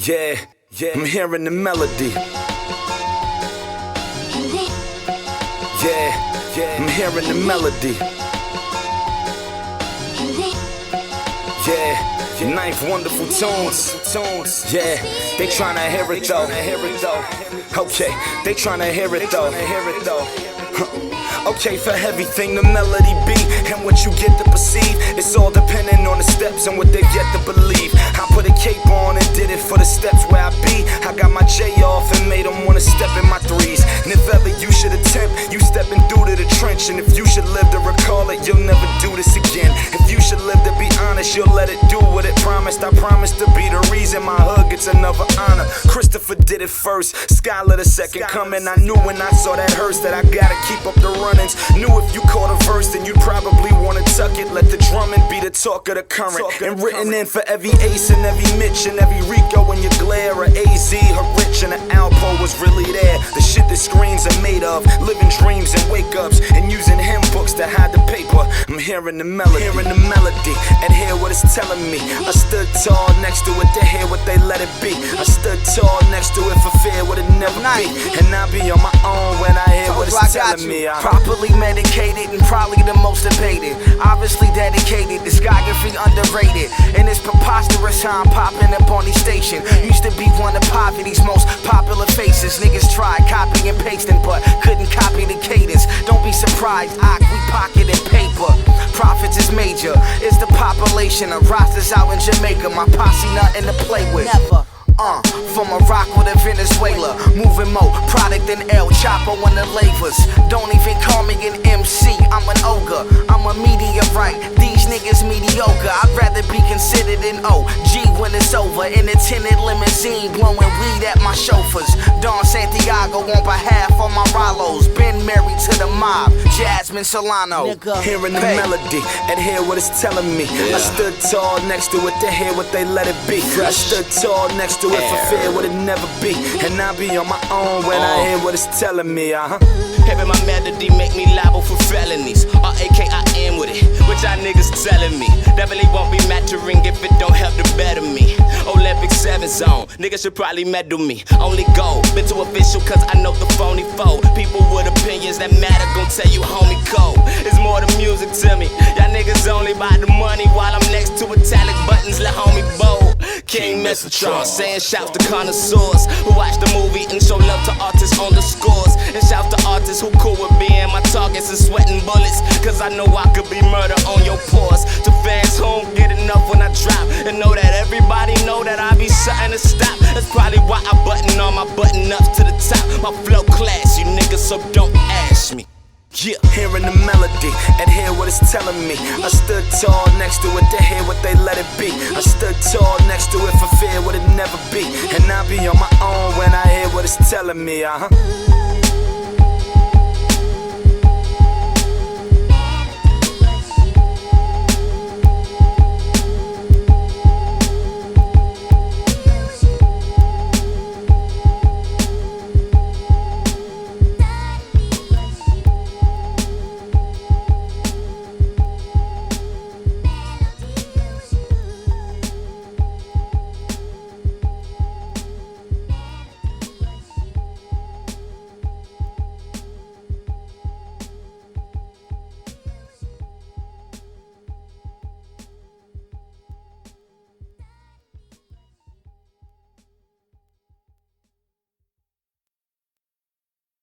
Yeah, I'm hearing the melody. Yeah, I'm hearing the melody. Yeah, ninth wonderful tones. Yeah, they tryna hear it though. Okay, they tryna hear it though. Okay, for everything the melody be and what you get to perceive, it's all depending on the steps and what they get to believe. I put a cape on and did it for the steps where I be. I got my J off and made them wanna step in my threes. And if ever you should attempt, you stepping through to the trench. And if you should live to recall it, you'll never do this again. If you should live to be honest, you'll let it do what it promised. I promise to be the reason my hood gets another honor. Christopher did it first, Skylar the second coming. I knew when I saw that hearse that I gotta keep up the runnings. Knew if you caught a verse, then you'd probably wanna tuck it. Let the drumming be the talk of the current. And written in for every Ace and every Mitch and every Rico and your Glare or AZ, her Rich and the Alpo was really there. The shit that screens are made of, living dreams and wake ups, and using hymn books to hide the paper. I'm hearing the melody, and hear what it's telling me. I stood tall next to it to hear what they let it be. I stood tall next to it for fear what it never be. And I'll be on my own when I hear what it's telling me. Properly medicated and probably the most debated. Obviously dedicated, discography underrated. And it's preposterous how I'm popping up on these stations. Used to be one of poverty's most popular faces. Niggas tried copying and pasting but couldn't copy the cadence. Don't be surprised, we pocketing paper. Profits is major, it's the population of rosters out in Jamaica. My posse nothing to play with. Never. From Morocco to Venezuela, moving more product than El Chapo on the labors. Don't even call me an MC, I'm an ogre. I'm a meteorite, these niggas mediocre. I'd rather be considered an OG when it's over. In a tinted limousine, blowing weed at my chauffeurs. Don Santiago on behalf of my Rollos. Been married to the mob, Jasmine Solano. Hearing the melody and hear what it's telling me. I stood tall next to it to hear what they let it be. I stood tall next to it for fear what it never be. And I'll be on my own when I hear what it's telling me. Hearing my melody make me liable for felonies. R.A.K. I am with it, which y'all niggas telling me. Definitely won't be mattering if it don't help to better me. Olympic 7 zone, niggas should probably medal me. Only go, been too official cause I know the phony foe. People with opinions that matter gon' tell you homie go. It's more than music to me. Y'all niggas only buy the money while I'm next to italic buttons. Let homie bow. King Metatron, saying shouts to connoisseurs who watch the movie and show love to artists on the scores. And shout to artists who cool with being my targets and sweating bullets. Cause I know I could be murder on your pores. To fans who don't get enough when I drop, and know that everybody know that I be something to stop. That's probably why I button all my button ups to the top. My flow class, you niggas, so don't ask me. Yeah, hearing the melody and hear what it's telling me. I stood tall next to it to hear what they let it be. I stood tall next to it for fear what it never be. And I'll be on my own when I hear what it's telling me.